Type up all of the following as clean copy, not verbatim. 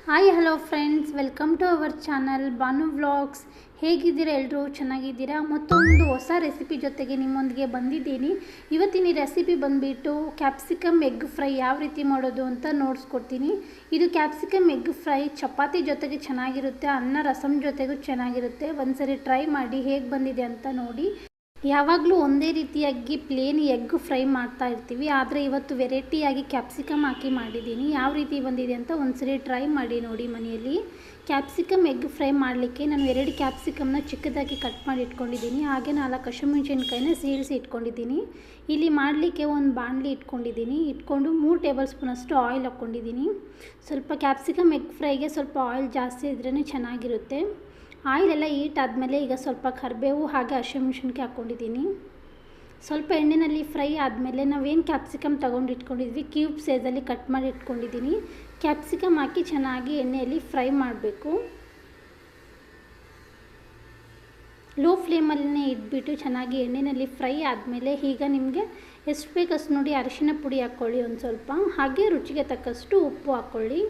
Hi hello friends, welcome to our channel Banu vlogs. ಹೇಗಿದ್ದೀರಾ? ಎಲ್ಲರೂ ಚೆನ್ನಾಗಿದ್ದೀರಾ? ಮತ್ತೊಂದು ಹೊಸ ರೆಸಿಪಿ ಜೊತೆಗೆ ನಿಮ್ಮೊಂದಿಗೆ ಬಂದಿದ್ದೀನಿ. ಇವತ್ತಿನ ರೆಸಿಪಿ ಬಂದುಬಿಟ್ಟು ಕ್ಯಾಪ್ಸಿಕಮ್ ಎಗ್ ಫ್ರೈ ಯಾವ ರೀತಿ ಮಾಡೋದು ಅಂತ ನೋಡಿಸ್ಕೊಡ್ತೀನಿ. ಇದು ಕ್ಯಾಪ್ಸಿಕಮ್ ಎಗ್ ಫ್ರೈ ಚಪಾತಿ ಜೊತೆಗೆ ಚೆನ್ನಾಗಿರುತ್ತೆ, ಅನ್ನ ರಸಮ್ ಜೊತೆಗೂ ಚೆನ್ನಾಗಿರುತ್ತೆ. ಒಂದ್ಸರಿ ಟ್ರೈ ಮಾಡಿ ಹೇಗೆ ಬಂದಿದೆ ಅಂತ ನೋಡಿ. ಯಾವಾಗಲೂ ಒಂದೇ ರೀತಿಯಾಗಿ ಪ್ಲೇನ್ ಎಗ್ ಫ್ರೈ ಮಾಡ್ತಾ ಇರ್ತೀವಿ, ಆದರೆ ಇವತ್ತು ವೆರೈಟಿಯಾಗಿ ಕ್ಯಾಪ್ಸಿಕಮ್ ಹಾಕಿ ಮಾಡಿದ್ದೀನಿ. ಯಾವ ರೀತಿ ಬಂದಿದೆ ಅಂತ ಒಂದ್ಸರಿ ಟ್ರೈ ಮಾಡಿ ನೋಡಿ ಮನೆಯಲ್ಲಿ. ಕ್ಯಾಪ್ಸಿಕಮ್ ಎಗ್ ಫ್ರೈ ಮಾಡಲಿಕ್ಕೆ ನಾನು 2 ಕ್ಯಾಪ್ಸಿಕಮ್ನ ಚಿಕ್ಕದಾಗಿ ಕಟ್ ಮಾಡಿ ಇಟ್ಕೊಂಡಿದ್ದೀನಿ. ಹಾಗೆ 4 ಹಸಿಮೆಣಸಿನ್ಕಾಯಿನ ಸೀಳಿಸಿ ಇಟ್ಕೊಂಡಿದ್ದೀನಿ. ಇಲ್ಲಿ ಮಾಡಲಿಕ್ಕೆ ಒಂದು ಬಾಣಲಿ ಇಟ್ಕೊಂಡು 3 ಟೇಬಲ್ ಸ್ಪೂನಷ್ಟು ಆಯಿಲ್ ಹಾಕ್ಕೊಂಡಿದ್ದೀನಿ. ಸ್ವಲ್ಪ ಕ್ಯಾಪ್ಸಿಕಮ್ ಎಗ್ ಫ್ರೈಗೆ ಸ್ವಲ್ಪ ಆಯಿಲ್ ಜಾಸ್ತಿ ಇದ್ರೇ ಚೆನ್ನಾಗಿರುತ್ತೆ. ಆಯಿಲೆಲ್ಲ ಹೀಟ್ ಆದಮೇಲೆ ಈಗ ಸ್ವಲ್ಪ ಕರಿಬೇವು ಹಾಗೆ ಹಸಿಮೆಣಸಿನ್ಕಾಯಿ ಹಾಕ್ಕೊಂಡಿದ್ದೀನಿ. ಸ್ವಲ್ಪ ಎಣ್ಣೆಯಲ್ಲಿ ಫ್ರೈ ಆದಮೇಲೆ ನಾವೇನು ಕ್ಯಾಪ್ಸಿಕಮ್ ಇಟ್ಕೊಂಡಿದ್ವಿ ಕ್ಯೂಬ್ ಸೈಜಲ್ಲಿ ಕಟ್ ಮಾಡಿ ಇಟ್ಕೊಂಡಿದ್ದೀನಿ. ಕ್ಯಾಪ್ಸಿಕಮ್ ಹಾಕಿ ಚೆನ್ನಾಗಿ ಎಣ್ಣೆಯಲ್ಲಿ ಫ್ರೈ ಮಾಡಬೇಕು. ಲೋ ಫ್ಲೇಮಲ್ಲೇ ಇಟ್ಬಿಟ್ಟು ಚೆನ್ನಾಗಿ ಎಣ್ಣೆಯಲ್ಲಿ ಫ್ರೈ ಆದಮೇಲೆ ಈಗ ನಿಮಗೆ ಎಷ್ಟು ಬೇಕಷ್ಟು ನೋಡಿ ಅರಿಶಿನ ಪುಡಿ ಹಾಕ್ಕೊಳ್ಳಿ ಒಂದು ಸ್ವಲ್ಪ, ಹಾಗೆ ರುಚಿಗೆ ತಕ್ಕಷ್ಟು ಉಪ್ಪು ಹಾಕ್ಕೊಳ್ಳಿ.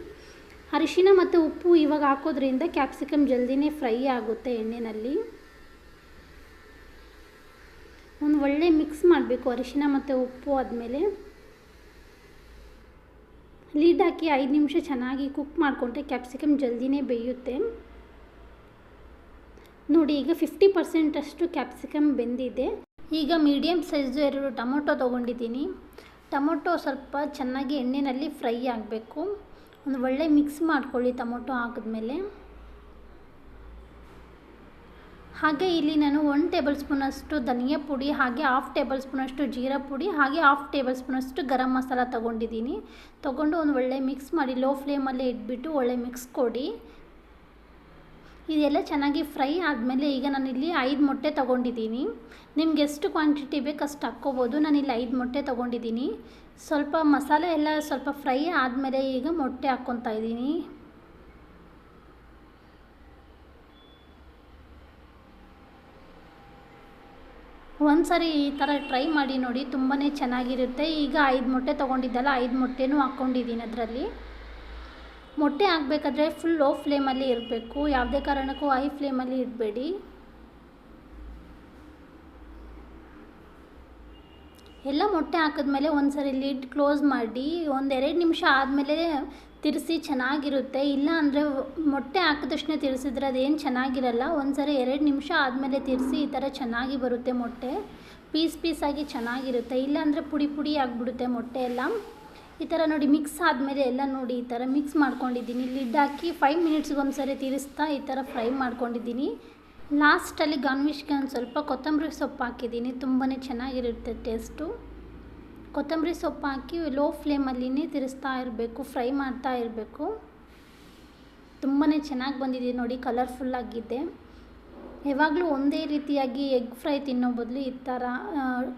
ಅರಿಶಿನ ಮತ್ತು ಉಪ್ಪು ಇವಾಗ ಹಾಕೋದ್ರಿಂದ ಕ್ಯಾಪ್ಸಿಕಮ್ ಜಲ್ದಿನೇ ಫ್ರೈ ಆಗುತ್ತೆ ಎಣ್ಣೆಯಲ್ಲಿ. ಒಂದು ಒಳ್ಳೆ ಮಿಕ್ಸ್ ಮಾಡಬೇಕು ಅರಿಶಿನ ಮತ್ತು ಉಪ್ಪು ಆದಮೇಲೆ. ಲೀಡ್ ಹಾಕಿ 5 ನಿಮಿಷ ಚೆನ್ನಾಗಿ ಕುಕ್ ಮಾಡಿಕೊಂಡ್ರೆ ಕ್ಯಾಪ್ಸಿಕಮ್ ಜಲ್ದಿನೇ ಬೇಯುತ್ತೆ. ನೋಡಿ ಈಗ 50% ಅಷ್ಟು ಕ್ಯಾಪ್ಸಿಕಮ್ ಬೆಂದಿದೆ. ಈಗ ಮೀಡಿಯಮ್ ಸೈಜು 2 ಟೊಮೊಟೊ ತೊಗೊಂಡಿದ್ದೀನಿ. ಟೊಮೊಟೊ ಸ್ವಲ್ಪ ಚೆನ್ನಾಗಿ ಎಣ್ಣೆಯಲ್ಲಿ ಫ್ರೈ ಆಗಬೇಕು. ಒಂದು ಒಳ್ಳೆ ಮಿಕ್ಸ್ ಮಾಡ್ಕೊಳ್ಳಿ ಟೊಮೊಟೊ ಹಾಕಿದ್ಮೇಲೆ. ಹಾಗೆ ಇಲ್ಲಿ ನಾನು 1 ಟೇಬಲ್ ಸ್ಪೂನಷ್ಟು ಧನಿಯಾ ಪುಡಿ, ಹಾಗೆ 1/2 ಟೇಬಲ್ ಸ್ಪೂನಷ್ಟು ಜೀರಾ ಪುಡಿ, ಹಾಗೆ 1/2 ಟೇಬಲ್ ಸ್ಪೂನಷ್ಟು ಗರಂ ಮಸಾಲ ತೊಗೊಂಡಿದ್ದೀನಿ. ತೊಗೊಂಡು ಒಂದು ಒಳ್ಳೆ ಮಿಕ್ಸ್ ಮಾಡಿ ಲೋ ಫ್ಲೇಮಲ್ಲೇ ಇಟ್ಬಿಟ್ಟು ಒಳ್ಳೆ ಮಿಕ್ಸ್ ಕೊಡಿ. ಇದೆಲ್ಲ ಚೆನ್ನಾಗಿ ಫ್ರೈ ಆದಮೇಲೆ ಈಗ ನಾನಿಲ್ಲಿ 5 ಮೊಟ್ಟೆ ತೊಗೊಂಡಿದ್ದೀನಿ. ನಿಮ್ಗೆ ಎಷ್ಟು ಕ್ವಾಂಟಿಟಿ ಬೇಕು ಅಷ್ಟು ಹಾಕ್ಕೋಬೋದು. ನಾನಿಲ್ಲಿ 5 ಮೊಟ್ಟೆ ತೊಗೊಂಡಿದ್ದೀನಿ. ಸ್ವಲ್ಪ ಮಸಾಲೆ ಎಲ್ಲ ಸ್ವಲ್ಪ ಫ್ರೈ ಆದಮೇಲೆ ಈಗ ಮೊಟ್ಟೆ ಹಾಕ್ಕೊತಾ ಇದ್ದೀನಿ. ಒಂದ್ಸರಿ ಈ ಥರ ಟ್ರೈ ಮಾಡಿ ನೋಡಿ, ತುಂಬಾ ಚೆನ್ನಾಗಿರುತ್ತೆ. ಈಗ 5 ಮೊಟ್ಟೆ ತೊಗೊಂಡಿದ್ದಲ್ಲ, 5 ಮೊಟ್ಟೆನೂ ಹಾಕ್ಕೊಂಡಿದ್ದೀನಿ ಅದರಲ್ಲಿ. ಮೊಟ್ಟೆ ಹಾಕಬೇಕಾದ್ರೆ ಫುಲ್ ಲೋ ಫ್ಲೇಮಲ್ಲಿ ಇರಬೇಕು, ಯಾವುದೇ ಕಾರಣಕ್ಕೂ ಹೈ ಫ್ಲೇಮಲ್ಲಿ ಇಡಬೇಡಿ. ಎಲ್ಲ ಮೊಟ್ಟೆ ಹಾಕಿದ್ಮೇಲೆ ಒಂದ್ಸರಿ ಲಿಡ್ ಕ್ಲೋಸ್ ಮಾಡಿ 1-2 ನಿಮಿಷ ಆದಮೇಲೆ ತಿರ್ಸಿ ಚೆನ್ನಾಗಿರುತ್ತೆ. ಇಲ್ಲ ಅಂದರೆ ಮೊಟ್ಟೆ ಹಾಕಿದ ತಕ್ಷಣ ತಿರ್ಸಿದ್ರೆ ಅದೇನು ಚೆನ್ನಾಗಿರಲ್ಲ. ಒಂದ್ಸರಿ 2 ನಿಮಿಷ ಆದಮೇಲೆ ತಿರ್ಸಿ ಈ ಥರ ಚೆನ್ನಾಗಿ ಬರುತ್ತೆ ಮೊಟ್ಟೆ. ಪೀಸಾಗಿ ಚೆನ್ನಾಗಿರುತ್ತೆ. ಇಲ್ಲಾಂದರೆ ಪುಡಿ ಆಗಿಬಿಡುತ್ತೆ ಮೊಟ್ಟೆ ಎಲ್ಲ. ಈ ಥರ ನೋಡಿ ಮಿಕ್ಸ್ ಆದಮೇಲೆ ಎಲ್ಲ ನೋಡಿ ಈ ಥರ ಮಿಕ್ಸ್ ಮಾಡ್ಕೊಂಡಿದ್ದೀನಿ. ಲಿಡ್ ಹಾಕಿ 5 ಮಿನಿಟ್ಸ್ಗೆ ಒಂದ್ಸರಿ ತಿರ್ಸ್ತಾ ಈ ಥರ ಫ್ರೈ ಮಾಡ್ಕೊಂಡಿದ್ದೀನಿ. ಲಾಸ್ಟಲ್ಲಿ ಗಾರ್ನಿಷ್ಗೆ ಒಂದು ಸ್ವಲ್ಪ ಕೊತ್ತಂಬರಿ ಸೊಪ್ಪು ಹಾಕಿದ್ದೀನಿ. ತುಂಬಾ ಚೆನ್ನಾಗಿರುತ್ತೆ ಟೇಸ್ಟು. ಕೊತ್ತಂಬರಿ ಸೊಪ್ಪು ಹಾಕಿ ಲೋ ಫ್ಲೇಮಲ್ಲಿನೇ ತಿರ್ಸ್ತಾ ಇರಬೇಕು, ಫ್ರೈ ಮಾಡ್ತಾ ಇರಬೇಕು. ತುಂಬಾ ಚೆನ್ನಾಗಿ ಬಂದಿದೆ ನೋಡಿ, ಕಲರ್ಫುಲ್ಲಾಗಿದೆ. ಯಾವಾಗಲೂ ಒಂದೇ ರೀತಿಯಾಗಿ ಎಗ್ ಫ್ರೈ ತಿನ್ನೋ ಬದಲು ಈ ಥರ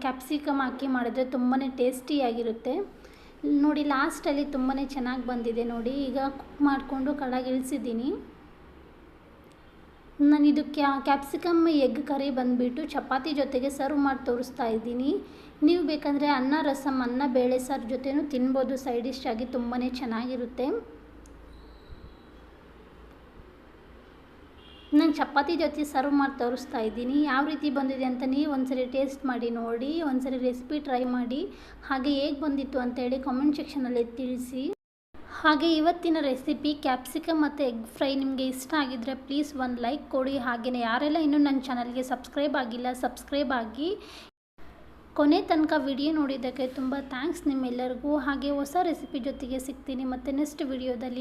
ಕ್ಯಾಪ್ಸಿಕಮ್ ಹಾಕಿ ಮಾಡಿದ್ರೆ ತುಂಬಾ ಟೇಸ್ಟಿಯಾಗಿರುತ್ತೆ. ನೋಡಿ ಲಾಸ್ಟಲ್ಲಿ ತುಂಬಾ ಚೆನ್ನಾಗಿ ಬಂದಿದೆ ನೋಡಿ. ಈಗ ಕುಕ್ ಮಾಡಿಕೊಂಡು ಕೆಳಗೆ ಇಳಿಸಿದ್ದೀನಿ. ನಾನಿದು ಕ್ಯಾಪ್ಸಿಕಮ್ ಎಗ್ ಕರಿ ಬಂದುಬಿಟ್ಟು ಚಪಾತಿ ಜೊತೆಗೆ ಸರ್ವ್ ಮಾಡಿ ತೋರಿಸ್ತಾ ಇದ್ದೀನಿ. ನೀವು ಬೇಕಂದರೆ ಅನ್ನ ರಸಮ್, ಅನ್ನ ಬೇಳೆ ಸಾರು ಜೊತೆನೂ ತಿನ್ಬೋದು ಸೈಡ್ ಡಿಶ್ ಆಗಿ, ತುಂಬಾ ಚೆನ್ನಾಗಿರುತ್ತೆ. ನಾನು ಚಪಾತಿ ಜೊತೆ ಸರ್ವ್ ಮಾಡಿ ತೋರಿಸ್ತಾ ಇದ್ದೀನಿ. ಯಾವ ರೀತಿ ಬಂದಿದೆ ಅಂತ ನೀವು ಒಂದ್ಸರಿ ಟೇಸ್ಟ್ ಮಾಡಿ ನೋಡಿ, ಒಂದ್ಸರಿ ರೆಸಿಪಿ ಟ್ರೈ ಮಾಡಿ. ಹಾಗೆ ಹೇಗೆ ಬಂದಿತ್ತು ಅಂತೇಳಿ ಕಾಮೆಂಟ್ ಸೆಕ್ಷನಲ್ಲಿ ತಿಳಿಸಿ. ಹಾಗೆ ಇವತ್ತಿನ ರೆಸಿಪಿ ಕ್ಯಾಪ್ಸಿಕಮ್ ಮತ್ತು ಎಗ್ ಫ್ರೈ ನಿಮಗೆ ಇಷ್ಟ ಆಗಿದ್ದರೆ ಪ್ಲೀಸ್ ಒಂದು ಲೈಕ್ ಕೊಡಿ. ಹಾಗೆಯೇ ಯಾರೆಲ್ಲ ಇನ್ನೂ ನನ್ನ ಚಾನಲ್ಗೆ ಸಬ್ಸ್ಕ್ರೈಬ್ ಆಗಿಲ್ಲ ಸಬ್ಸ್ಕ್ರೈಬ್ ಆಗಿ. ಕೊನೆ ತನಕ ವಿಡಿಯೋ ನೋಡಿದ್ದಕ್ಕೆ ತುಂಬ ಥ್ಯಾಂಕ್ಸ್ ನಿಮ್ಮೆಲ್ಲರಿಗೂ. ಹಾಗೆ ಹೊಸ ರೆಸಿಪಿ ಜೊತೆಗೆ ಸಿಗ್ತೀನಿ ಮತ್ತೆ ನೆಕ್ಸ್ಟ್ ವಿಡಿಯೋದಲ್ಲಿ.